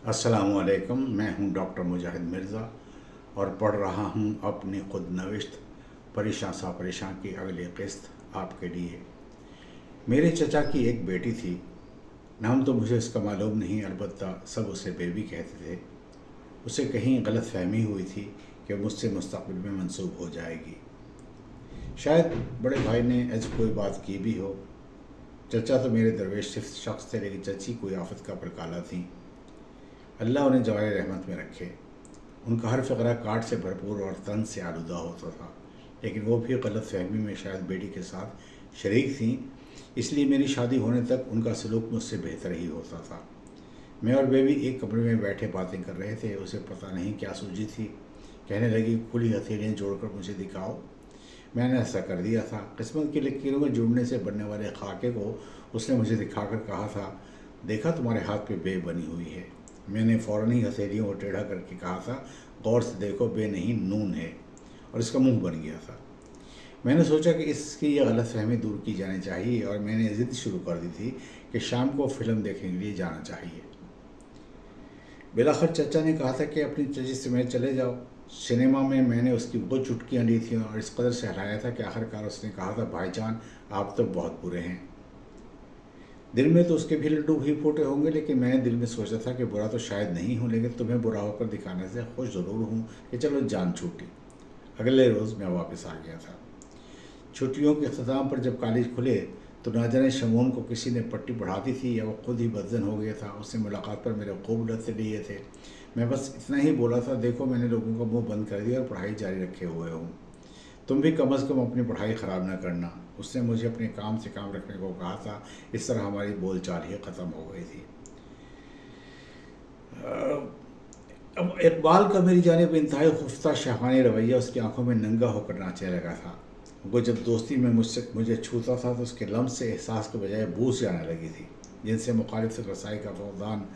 अस्सलामु अलैकुम। मैं हूं डॉक्टर मुजाहिद मिर्ज़ा और पढ़ रहा हूं अपनी खुद नविश्त परेशान सा परेशान की अगली किस्त आपके लिए। मेरे चचा की एक बेटी थी, नाम तो मुझे इसका मालूम नहीं, अलबत्ता सब उसे बेबी कहते थे। उसे कहीं गलत फहमी हुई थी कि मुझसे मुस्तक़बिल में मंसूब हो जाएगी। शायद बड़े भाई ने ऐसी कोई बात की भी हो। चचा तो मेरे दरवेश शख्स थे, लेकिन चची कोई आफत का परकाला थी। अल्लाह उन्हें जवाल रहमत में रखे। उनका हर फ़िक्रा काट से भरपूर और तन से आलूदा होता था, लेकिन वो भी गलत फहमी में शायद बेटी के साथ शरीक थीं, इसलिए मेरी शादी होने तक उनका सलूक मुझसे बेहतर ही होता था। मैं और बेबी एक कमरे में बैठे बातें कर रहे थे। उसे पता नहीं क्या सूझी थी, कहने लगी, खुली हथेलियाँ जोड़कर मुझे दिखाओ। मैंने ऐसा कर दिया था। किस्मत की लकीरों में जुड़ने से बनने वाले खाके को उसने मुझे दिखाकर कहा था, देखा तुम्हारे हाथ पे बे बनी हुई है। मैंने फ़ौरन ही हथेलियों को टेढ़ा करके कहा था, गौर से देखो, बे नहीं नून है, और इसका मुंह बन गया था। मैंने सोचा कि इसकी यह गलत फहमी दूर की जानी चाहिए और मैंने ज़िद शुरू कर दी थी कि शाम को फ़िल्म देखने के लिए जाना चाहिए। बिलाखिर चचा ने कहा था कि अपनी चची समेत चले जाओ। सिनेमा में मैंने उसकी वो चुटकियाँ ली थी और इस कदर सहलाया था कि आखिरकार उसने कहा था, भाईजान आप तो बहुत बुरे हैं। दिल में तो उसके भी लड्डू भी फूटे होंगे, लेकिन मैंने दिल में सोचा था कि बुरा तो शायद नहीं हूँ, लेकिन तुम्हें बुरा होकर दिखाने से खुश ज़रूर हूँ कि चलो जान छूटी। अगले रोज़ मैं वापस आ गया था। छुट्टियों के अख्ताम पर जब कॉलेज खुले तो ना जाने शमून को किसी ने पट्टी बढ़ा दी थी या वो खुद ही बदजन हो गया था। उससे मुलाकात पर मेरे खूब लत्ते लिए थे। मैं बस इतना ही बोला था, देखो मैंने लोगों का मुंह बंद कर दिया और पढ़ाई जारी रखे हुए हूँ, तुम भी कम अज़ कम अपनी पढ़ाई ख़राब ना करना। उसने मुझे अपने काम से काम रखने को कहा था। इस तरह हमारी बोलचाल ही ख़त्म हो गई थी। अब इकबाल का मेरी जानिब इंतहाई खुफ्ता शाहानी रवैया उसकी आंखों में नंगा होकर नाचने लगा था। वो जब दोस्ती में मुझे छूता था तो उसके लम्स से एहसास के बजाय बू से आने लगी थी, जिनसे मुखालिफ रसाई का फौदान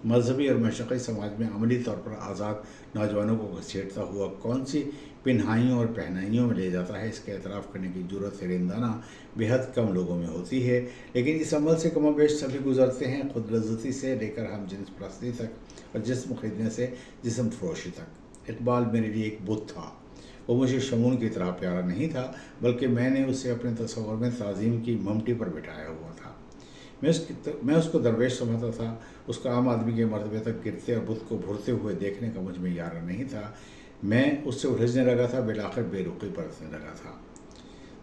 मजहबी और मशक़ी समाज में अमली तौर पर आज़ाद नौजवानों को घसीटता हुआ कौन सी पिन्हाइयों और पहनाइयों में ले जाता है, इसके एतराफ़ करने की जरूरत रिंदाना बेहद कम लोगों में होती है। लेकिन इस अमल से कम बेश सभी गुजरते हैं, खुद लज्जती से लेकर हम जिन्स परस्ती तक और जिस्म खरीदने से जिस्म फरोशी तक। इकबाल मेरे लिए एक बुत था। वो मुझे शमून की तरह प्यारा नहीं था, बल्कि मैंने उसे अपने तस्वर में ताज़ीम की ममटी पर बिठाया हुआ था। मैं उसको दरवेश समझता था। उसका आम आदमी के मर्तबे तक गिरते और बुत को भुरते हुए देखने का मुझ में यारा नहीं था। मैं उससे उलझने लगा था, बिलाखिर बेरुखी बरतने लगा था।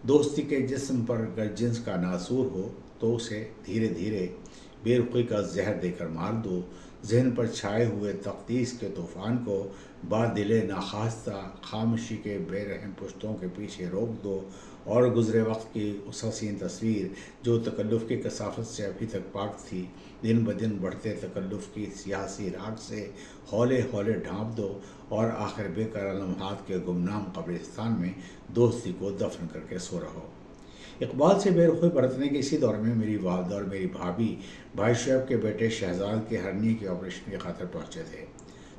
दोस्ती के जिस्म पर अगर जिन्स का नासूर हो तो उसे धीरे धीरे बेरुखी का जहर देकर मार दो। जहन पर छाए हुए तख्तीस के तूफ़ान को बादिले नाखास्ता खामोशी के बेरहम पुश्तों के पीछे रोक दो और गुज़रे वक्त की उस हसीन तस्वीर जो तकल्लुफ़ की कसाफत से अभी तक पाक थी, दिन ब दिन बढ़ते तकल्लुफ़ की सियासी राख से हौले हौले ढांप दो और आखिर बेकरार लम्हात के गुमनाम कब्रिस्तान में दोस्ती को दफन करके सो रहो। इकबाल से बेरुखी बरतने के इसी दौर में मेरी वालदा और मेरी भाभी भाई शुएब के बेटे शहजाद के हरनी के ऑपरेशन की खातिर पहुँचे थे।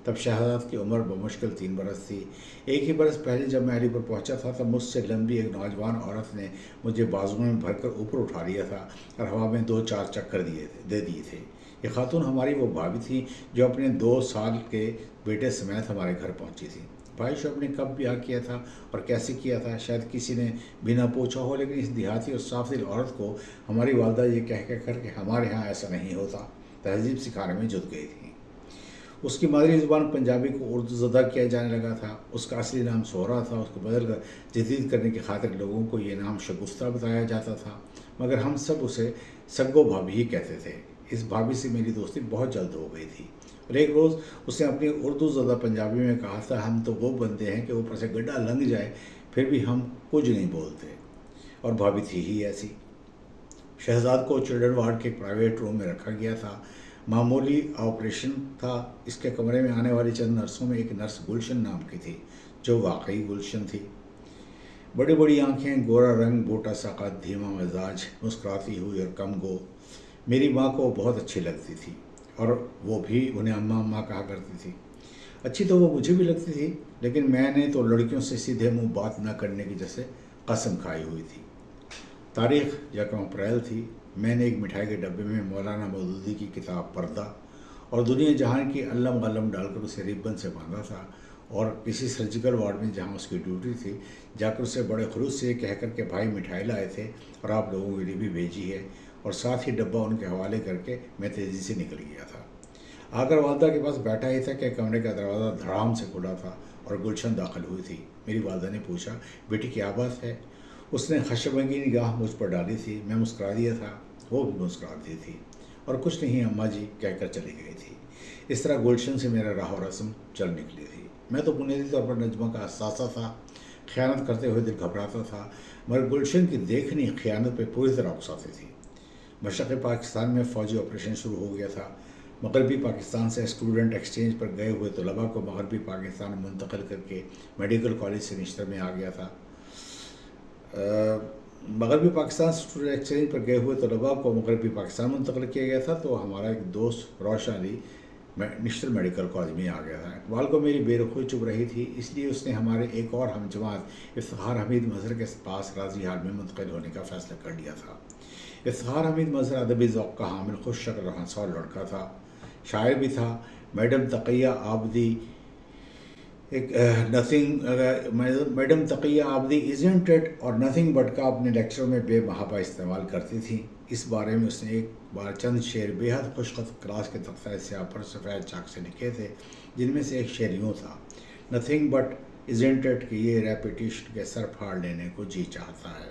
तब शहजाद की उम्र बमुश्किल 3 बरस थी। एक ही बरस पहले जब मैं अलीपुर पहुँचा था तब मुझसे लंबी एक नौजवान औरत ने मुझे बाजुओं में भरकर ऊपर उठा लिया था और हवा में 2-4 चक्कर दे दिए थे। ये खातून हमारी वो भाभी थी जो अपने 2 साल के बेटे समेत हमारे घर पहुँची थी। भाई शुएब ने कब ब्याह किया था और कैसे किया था शायद किसी ने बिना पूछा हो, लेकिन इस देहाती और साफ दिल औरत को हमारी वालदा ये कह कर कि हमारे यहाँ ऐसा नहीं होता, तहजीब सिखाने में जुट गई थी। उसकी मादरी ज़ुबान पंजाबी को उर्दू ज़दा किया जाने लगा था। उसका असली नाम सोहरा था। उसको बदल कर जदीद करने की खातिर लोगों को ये नाम शगुफ्ता बताया जाता था, मगर हम सब उसे सग्गो भाभी ही कहते थे। इस भाभी से मेरी दोस्ती बहुत जल्द हो गई थी और एक रोज़ उसने अपनी उर्दू ज़दा पंजाबी में कहा था, हम तो वो बंदे हैं कि ऊपर से गड्ढा लंघ जाए फिर भी हम कुछ नहीं बोलते। और भाभी थी ही ऐसी। शहजाद को चिल्ड्रन वार्ड के एक प्राइवेट रूम में रखा गया था। मामूली ऑपरेशन था। इसके कमरे में आने वाली चंद नर्सों में एक नर्स गुलशन नाम की थी, जो वाकई गुलशन थी। बड़ी बड़ी आंखें, गोरा रंग, बोटा सा कद, धीमा मिजाज, मुस्कुराती हुई और कम गो। मेरी माँ को बहुत अच्छी लगती थी और वो भी उन्हें अम्मा अम्मा कहा करती थी। अच्छी तो वो मुझे भी लगती थी, लेकिन मैंने तो लड़कियों से सीधे मुंह बात न करने की जैसे कसम खाई हुई थी। तारीख़ 1 अप्रैल थी। मैंने एक मिठाई के डब्बे में मौलाना मौदूदी की किताब पर्दा और दुनिया जहान की अल्लम गल्लम डालकर उसे रिबन से बांधा था, और किसी सर्जिकल वार्ड में जहाँ उसकी ड्यूटी थी जाकर उसे बड़े खलूस से कह कर के भाई मिठाई लाए थे और आप लोगों के लिए भी भेजी है, और साथ ही डब्बा उनके हवाले करके मैं तेज़ी से निकल गया था। आकर वालदा के पास बैठा ही था कि कमरे का दरवाज़ा धड़ाम से खुला था और गुलशन दाखिल हुई थी। मेरी वालदा ने पूछा, बेटी क्या बात है? उसने खशमगी निगाह मुझ पर डाली थी। मैं मुस्कुरा दिया था, वो भी मुस्कुरा दी थी। और कुछ नहीं अम्मा जी कहकर चली गई थी। इस तरह गुलशन से मेरा राह रस्म चल निकली थी। मैं तो बुनियादी तौर पर नजमा का एहसासा था, ख़यानत करते हुए दिल घबराता था, मगर गुलशन की देखनी ख़यानत पर पूरी तरह उकसाती थी। मशरक़ पाकिस्तान में फ़ौजी ऑपरेशन शुरू हो गया था। मगरबी पाकिस्तान से स्टूडेंट एक्सचेंज पर गए हुए तलबा को मगरबी पाकिस्तान मुंतकिल करके मेडिकल कॉलेज से निश्तर में आ गया था। मगरबी पाकिस्तान से स्टूडेंट एक्सचेंज पर गए हुए तलबा को मगरबी पाकिस्तान मुंतकिल किया गया था, तो हमारा एक दोस्त रोशन अली निश्तर मेडिकल कॉलेज में आ गया था। इकबाल को मेरी बेरुखी चुभ रही थी, इसलिए उसने हमारे एक और हम जमात इफ्तिखार हमीद मज़हर के पास राजी हाल में मुंतकिल होने का फ़ैसला कर लिया था। इफ्तिखार हमीद मज़हर अदबी ज़ौक़ का हामिल खुश शक्ल हंसौर लड़का था, शायर भी था। मैडम तकिया आबदी मैडम तकिया आबदी इज़न्ट इट और नथिंग बट का अपने लेक्चरों में बेमहाबा इस्तेमाल करती थी। इस बारे में उसने एक बार चंद शेर बेहद खुशखत क्लास के तख्ता स्याह पर सफ़ेद चाक से लिखे थे, जिनमें से एक शेर यूँ था, नथिंग बट इज़न्ट इट कि ये रेपिटेशन के सर फाड़ लेने को जी चाहता है।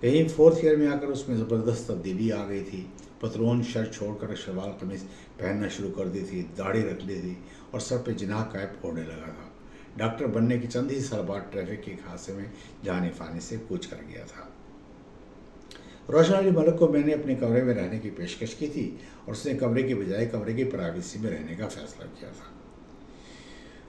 कहीं फोर्थ ईयर में आकर उसमें ज़बरदस्त तब्दीली आ गई थी। पतलून शर्ट छोड़कर शलवार कमीज़ पहनना शुरू कर दी थी, दाढ़ी रख ली थी और सर पे जिनाह कैप ओढ़ने लगा था। डॉक्टर बनने की चंद ही साल बाद ट्रैफिक के हादसे में जाने फाने से कूच कर गया था। रोशन अली मलिक को मैंने अपने कमरे में रहने की पेशकश की थी और उसने कमरे की बजाय कमरे की प्राइवेसी में रहने का फैसला किया था।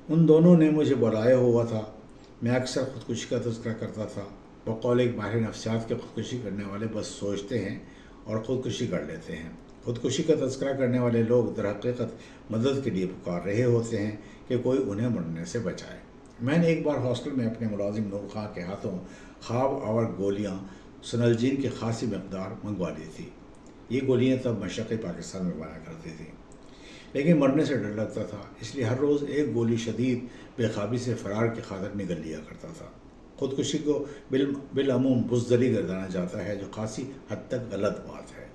उन दोनों ने मुझे बुलाया हुआ था। मैं अक्सर खुदकुशी का तज़किरा करता था। बकौल एक माहिर नफ्सियात के खुदकुशी करने वाले बस सोचते हैं और ख़ुदकुशी कर लेते हैं। खुदकुशी का तज़किरा करने वाले लोग दरहकीकत मदद के लिए पुकार रहे होते हैं कि कोई उन्हें मरने से बचाए। मैंने एक बार हॉस्टल में अपने मुलाजिम नूर खां के हाथों ख्वाब आवर गोलियाँ सनलजीन की खासी मकदार मंगवा ली थी। ये गोलियाँ तब मशरक़ी पाकिस्तान में बना करती थी, लेकिन मरने से डर लगता था, इसलिए हर रोज़ एक गोली शदीद बेखाबी से फ़रार की खातिर निगल लिया करता था। ख़ुदकुशी को बिलअमूम बुज़दली गर्दाना जाता है, जो खासी हद तक गलत बात है।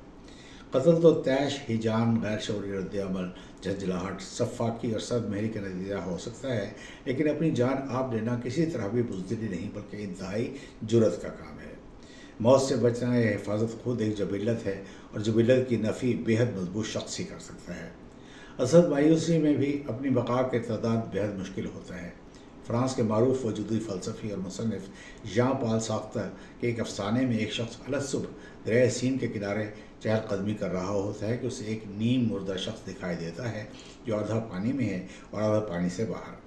कत्ल तो तैश, हिजान, गैर शऊरी रद्द-ए-अमल, झंझलाहट, सफ़ाकी और सदमहरी का नतीजा हो सकता है, लेकिन अपनी जान आप लेना किसी तरह भी बुज़दिली नहीं बल्कि इंतहाई जुर्रत का काम है। मौत से बचना या हिफाजत खुद एक जबीलत है और जबीलत की नफ़ी बेहद मजबूत शख्स ही कर सकता है। असद मायूसी में भी अपनी बका के तादाद बेहद मुश्किल होता है। फ़्रांस के मारूफ वजूदी फ़लसफ़ी और मुसन्निफ़ जां पाल साख्तर के एक अफसाने में एक शख्स अलग सुबह दरिया सीन के किनारे चहलकदमी कर रहा होता है कि उसे एक नीम मुर्दा शख्स दिखाई देता है जो आधा पानी में है और आधा पानी से बाहर।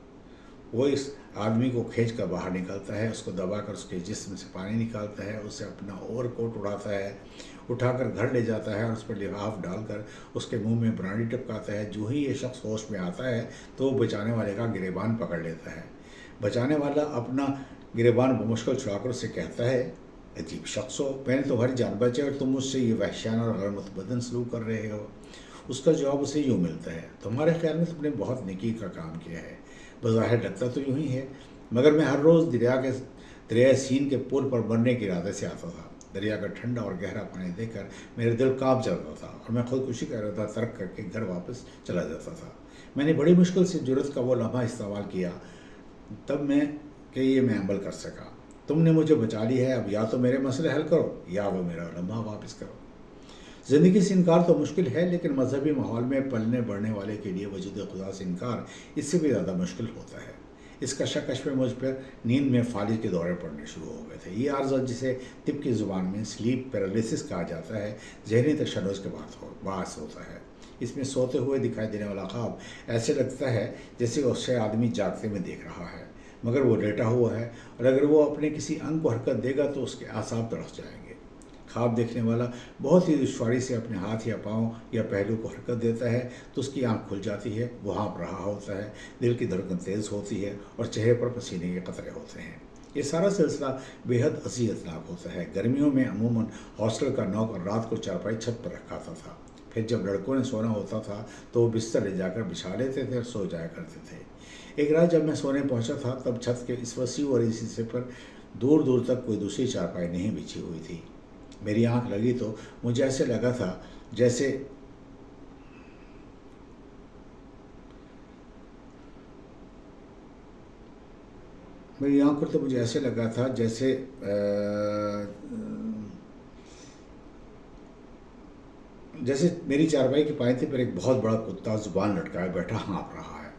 वो इस आदमी को खींच कर बाहर निकलता है, उसको दबाकर उसके जिस्म से पानी निकालता है, उसे अपना ओवरकोट उड़ाता है, उठाकर घर ले जाता है और उस पर लिफाफ डालकर उसके मुंह में ब्रांडी टपकाता है। जो ही ये शख्स होश में आता है तो वो बचाने वाले का गिरेबान पकड़ लेता है। बचाने वाला अपना गिरेबान बमुश्किल छुड़ाकर उससे कहता है, अजीब शख्स हो, मैंने तुम्हारी जान बचाई और तुम मुझसे ये वहशाना और गैर-मुतबदल सलूक कर रहे हो। उसका जवाब उसे यूँ मिलता है, तुम्हारे ख्याल में तुमने बहुत नेकी का काम किया है, बज़ाहिर लगता तो यूँ ही है, मगर मैं हर रोज़ दरिया सीन के पुल पर मरने के इरादे से आता था। दरिया का ठंडा और गहरा पानी देखकर मेरे दिल काँप जाता था और मैं खुदकुशी का इरादा तर्क करके घर वापस चला जाता था। मैंने बड़ी मुश्किल से जुर्रत का वो लम्हा इस्तेमाल किया तब मैं अमल कर सका। तुमने मुझे बचा ली है, अब या तो मेरे मसले हल करो या वो मेरा लम्हा वापस करो। ज़िंदगी से इनकार तो मुश्किल है, लेकिन मजहबी माहौल में पलने बढ़ने वाले के लिए वजूद खुदा से इनकार इससे भी ज़्यादा मुश्किल होता है। इस कशमकश में मुझ पर नींद में फालिज के दौरे पड़ने शुरू हो गए थे। ये आर्ज़ जिसे तिब की ज़ुबान में स्लीप पैरालिसिस कहा जाता है, जहनी तशन्नुज़ के बास होता है। इसमें सोते हुए दिखाई देने वाला ख्वाब ऐसे लगता है जैसे उससे आदमी जागते में देख रहा है, मगर वो लेटा हुआ है और अगर वो अपने किसी अंग को हरकत देगा तो उसके आसाब तड़स जाएंगे। ख्वाब देखने वाला बहुत ही दुश्वारी से अपने हाथ या पाँव या पहलू को हरकत देता है तो उसकी आंख खुल जाती है, वो हाँफ रहा होता है, दिल की धड़कन तेज़ होती है और चेहरे पर पसीने के कतरे होते हैं। ये सारा सिलसिला बेहद अज़ियतनाक होता है। गर्मियों में अमूमन हॉस्टल का नौकर रात को चारपाई छत पर रखा था। फिर जब लड़कों ने सोना होता था तो वो बिस्तर ले जाकर बिछा लेते थे और सो जाया करते थे। एक रात जब मैं सोने पहुंचा था तब छत के इस वसी और इस हिस्से पर दूर दूर तक कोई दूसरी चारपाई नहीं बिछी हुई थी। मेरी आंख लगी तो मुझे ऐसे लगा था जैसे मेरी आंख पर तो मुझे ऐसे लगा था जैसे जैसे मेरी चारपाई की पायथी पर एक बहुत बड़ा कुत्ता जुबान लटकाए बैठा हाँफ रहा है।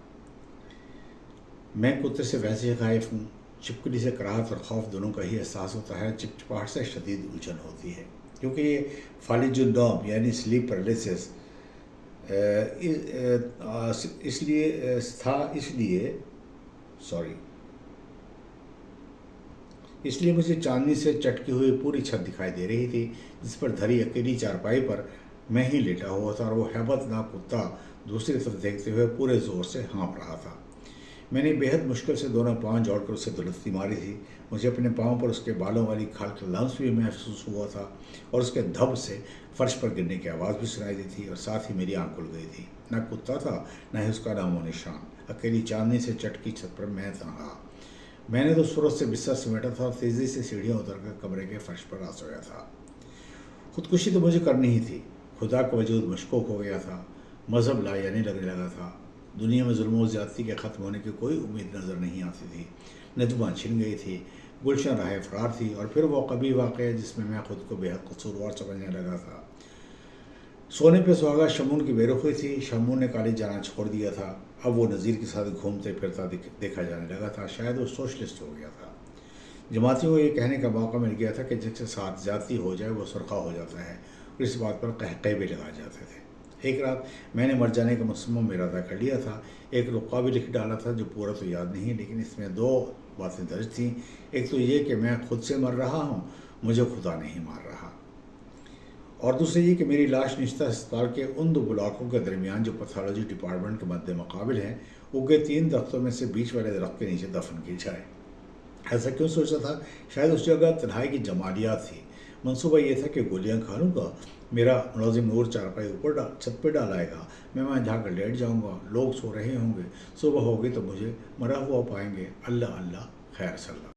मैं कुत्ते से वैसे ही खाइफ हूँ। छिपकली से कराहत और खौफ दोनों का ही एहसास होता है। चिपचिपाहट से शदीद उलझन होती है क्योंकि ये फालिजुन नौम यानी स्लीप पैरालिसिस इसलिए मुझे चांदनी से चटकी हुई पूरी छत दिखाई दे रही थी जिस पर धरी अकेली चारपाई पर मैं ही लेटा हुआ था और वो हैबतनाक कुत्ता दूसरी तरफ देखते हुए पूरे ज़ोर से हाँफ रहा था। मैंने बेहद मुश्किल से दोनों पाँव जोड़कर उसे दुलस्ती मारी थी। मुझे अपने पाँव पर उसके बालों वाली खाल का लम्स भी महसूस हुआ था और उसके धब से फर्श पर गिरने की आवाज़ भी सुनाई दी थी और साथ ही मेरी आंख खुल गई थी। न कुत्ता था न ही उसका नामो निशान। अकेली चांदनी से चटकी छत पर मैं तनहा। मैंने तो सूरज से बिस्तर समेटा था और तेज़ी से सीढ़ियाँ उतरकर कमरे के फर्श पर आ सोया था। खुदकुशी तो मुझे करनी ही थी। खुदा का वजूद मशकूक हो गया था। मज़हब लायानी लगने लगा था। दुनिया में जुल्म और ज़्यादती के ख़त्म होने की कोई उम्मीद नज़र नहीं आती थी। नजमा छिन गई थी। गुलशन राह फरार थी और फिर वो कभी वाक़या जिसमें मैं खुद को बेहद कसूरवार समझने लगा था। सोने पे सुहागा शमून की बेरुखी थी। शमून ने कॉलेज जाना छोड़ दिया था। अब वो नज़ीर के साथ घूमते फिरता देखा जाने लगा था। शायद वो सोशलिस्ट हो गया था। जमातियों को ये कहने का मौका मिल गया था कि जिसके साथ ज़्यादती हो जाए वो सुरखा हो जाता है और इस बात पर कहके भी लगाए जाते थे। एक रात मैंने मर जाने का मुसम्मम इरादा कर लिया था। एक रुक़ा भी लिख डाला था जो पूरा तो याद नहीं, लेकिन इसमें दो बातें दर्ज थीं। एक तो ये कि मैं खुद से मर रहा हूँ, मुझे खुदा नहीं मार रहा, और दूसरी ये कि मेरी लाश निश्चित अस्पताल के उन दो ब्लॉकों के दरमियान जो पैथोलॉजी डिपार्टमेंट के मद्दे मुकाबिल हैं उगे 3 दरख्तों में से बीच वाले दरख्त के नीचे दफन की जाए। ऐसा क्यों सोचा था? शायद उस जगह तन्हाई की जमालियात थी। मंसूबा ये था कि गोलियां खा लूँगा, मेरा मुलाजिम नूर चारपाई ऊपर छत पर डालाएगा, मैं वहाँ जाकर लेट जाऊँगा, लोग सो रहे होंगे, सुबह होगी तो मुझे मरा हुआ पाएंगे। अल्लाह अल्लाह खैर सल्ला।